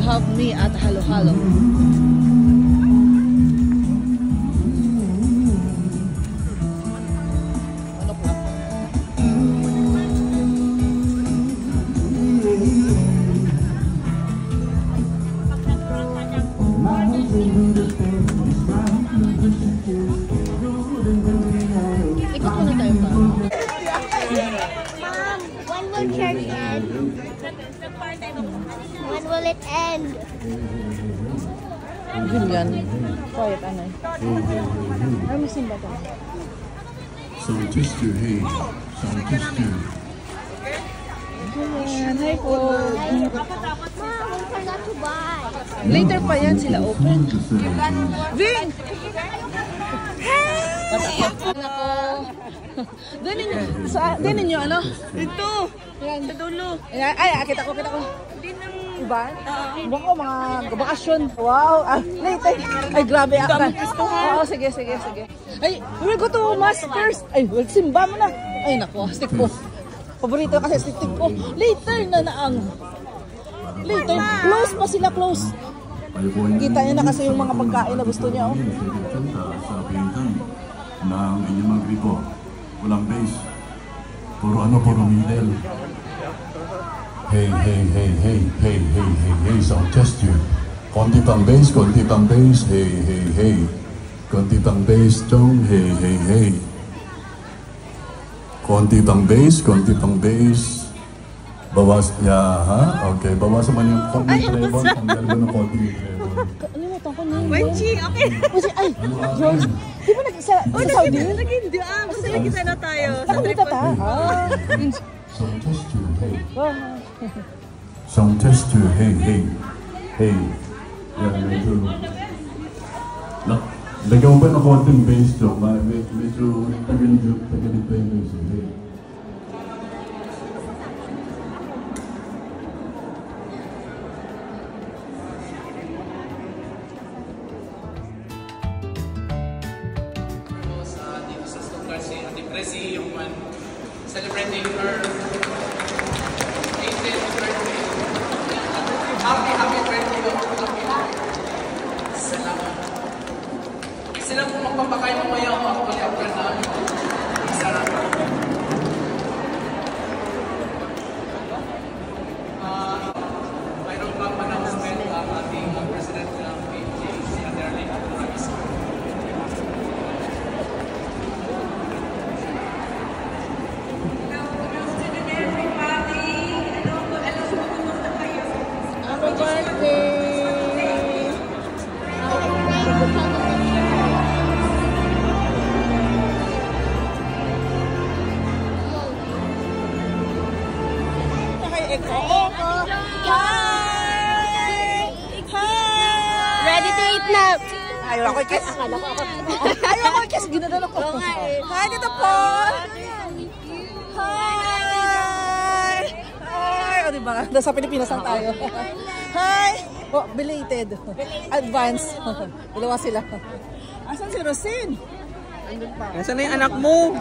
You have me at halo-halo. Ikot muna tayo pa. Mom, when will church end? When will it end? Yun yan. Quiet, ano eh. Ay, may simba to. Sound tester, hey. Sound tester. Ayan, hi po. Mom, we forgot to buy. Later pa yan sila open. Vin! Doon ninyo, ano? Ito! Yan. Sa dulo. Ay, kita ko. Hindi nang... Diba? Bako, mga bakasyon. Wow! Later. Ay, grabe. Oo, sige. Ay, we'll go to mass first. Ay, we'll simba mo na. Ay, naku, stick po. Paborito kasi stick po. Later na naang. Later. Close pa sila, close. Kita niya na kasi yung mga pagkain na gusto niya, oh. Ng inyong mga gripo. Walang base. Puro middle. Hey, sound test you. Konti pang base. Hey. Konti pang base, Chong. Hey. Konti pang base. Bawas niya, ha? Okay, bawasan man yung konti plebon. Tanggal mo ng konti plebon. Kalimutan ko na yun. Wenchi, okay. Ay, George. Di ba sa Saudi? Nag-hindi basta nagkita na tayo. Ako dito ta. Sound test you, hey. Oh. Sound test you, hey. Yan, medyo... Lagyan mo ba ng konting bass, Chong? Medyo tagalito yung bass, hey. Celebrating her 18th birthday. Happy birthday. Salamat. Sila po magpapakain mo maya ako ulit after namin. Sarap. Mayroon pa announcement ang ating President ng PJ, si Aderley Maris. Ready to eat na. Ayaw ako i-kiss. Ayaw ako i-kiss. Ginadala ko. Hi, dito po. Hi. O, diba? Nasa Pilipinas lang tayo. Hi. Oh, belated. Advance. Dalawa sila. Asan si Rosine? Nasaan na yung anak mo?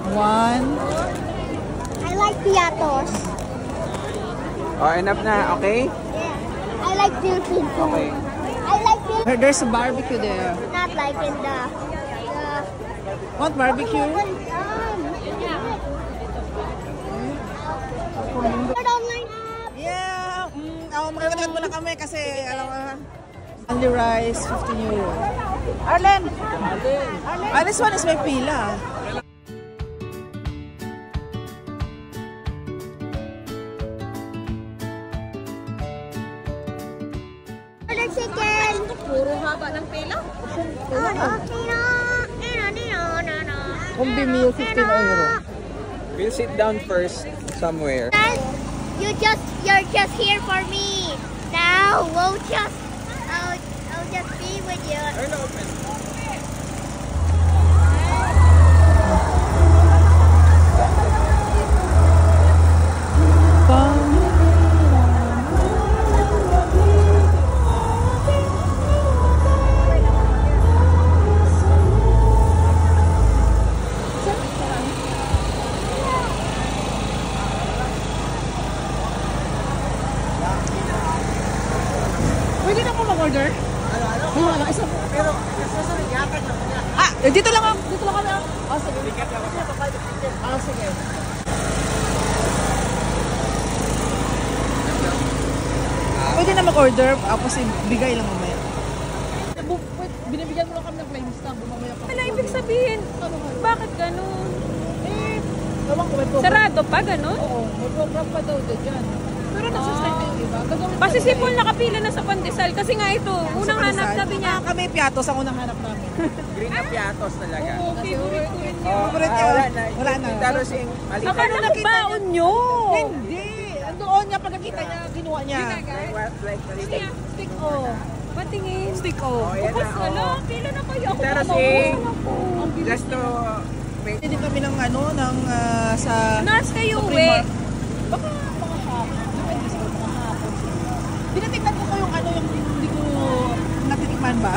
One. I like piatos. Oh, enough na, okay? Yeah. I like Philippine food. Okay. I like Philippine There's a barbecue there. not like in the Want barbecue? yeah. Yeah. Makikita muna kami kasi alam mo, only rice, 15 euro. Arlen! This one is may pila. Order chicken. Puro haba ng pila. Combi meal, 15 euro. We'll sit down first somewhere. You're just here for me. Now I'll just be with you. order? Ano? Isa. Pero, dito lang ako. Dito lang kami. Sige. Sige. Pwede na mag-order, tapos bigay lang mamaya. Binibigyan mo lang kami ng claims na mamaya pa. Ano ibig sabihin? Bakit ganun? Ewan ko, may program. Sarado pa, ganun? Oo, may program pa daw dyan. Pero nagsustay na yung iba. Kasi si Paul nakapila na sa Pandesal. Kasi nga ito, unang hanap sabi niya. Kami piatos ang unang hanap namin. Green na piatos talaga. Oo, favorite ko rin yun. Oh, Favorite yun. wala na. Pero sing Akala ko baon nyo. Hindi. Doon niya, pagkakita niya, ginawa niya. Stick o. Patingin. Stick o. Oh, yan Tapos na. ala, pila na kayo. Ako Pero pa, sing mauusan ako. just to Pwede din kami ng sa... Nars kayo Supreme uwi. Mart. Baka mga hapon. Depende sa mga hapon. Tinatignan ko yung yung hindi ko natitikman ba?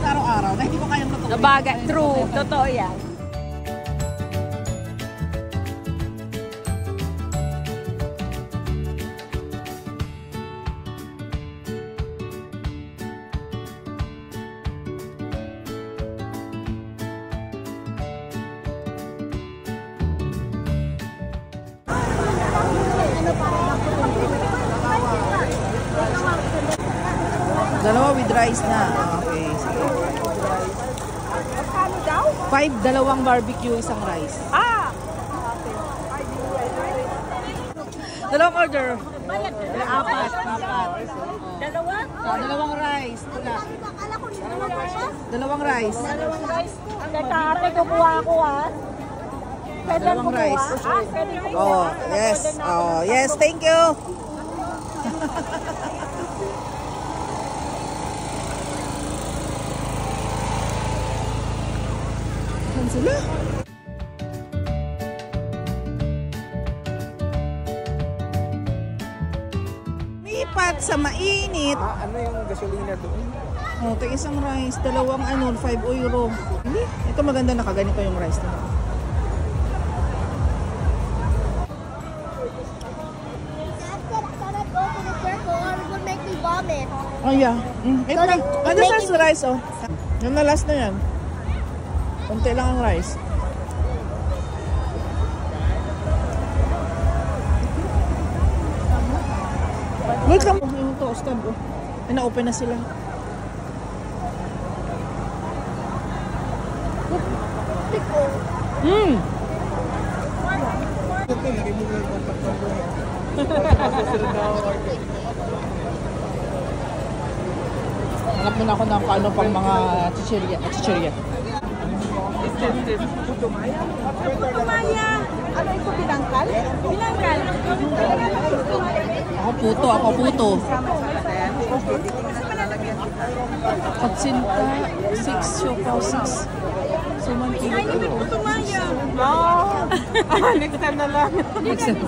Sa araw-araw na hindi ko kayang matuloy. Nabaga, true. Totoo yan. Dalawa with rice na. Okay, sige. 5, dalawang barbecue, isang rice. Dalawang order. Apat. Dalawa? Dalawang rice. Wala. Dalawang rice. Teka, ate, kukuha ako ha. Dalawang rice. Oh, yes. Oh, yes. Thank you. Saan sila? Lipat sa mainit. ano yung gasolina doon? Oh, ito isang rice, dalawang 5 euro. Hindi, ito maganda nakaganito yung rice na. Oh yeah. Ito lang. Ano sa rice oh? Yung na last na yan. Kunti lang ang rice. Wait lang. Yung toasted oh. Na-open na sila. Hanap muna ako ng paano pang mga chichirya. Tumaya. Ano ito, binangkal? Binangkal. Ako puto. Katsinta, 6, siopaw 6. Suman kilo. Ay, hindi ko tumaya. Next time na lang. Next time.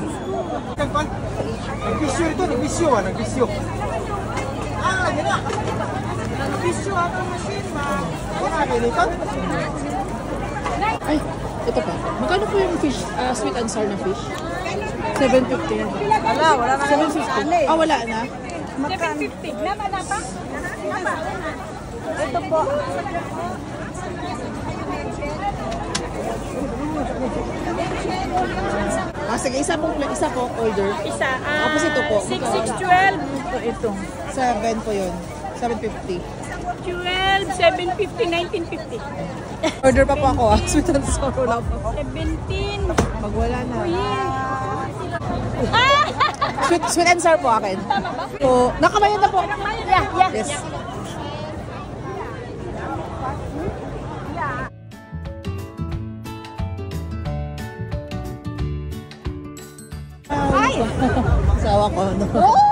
Nagbisyo ito, nagbisyo. Nagbisyo ang machine, ma. Wala kayo nito? Ay, ito pa. Magkano po yung fish, sweet and sour na fish? 750. Wala na. 750. Ah, wala na? 750. Nama na pa? Ito po. Sige, isa po order. Isa. Tapos ito po. 6612. Ito. 7 po yun. 750. 12, 750, 1950. Order pa po ako Sweet and sour lang po. 17. Pag wala na. Sweet and sour po akin. So, nakabayad na po. Yeah. Yes. Sawa ko. No?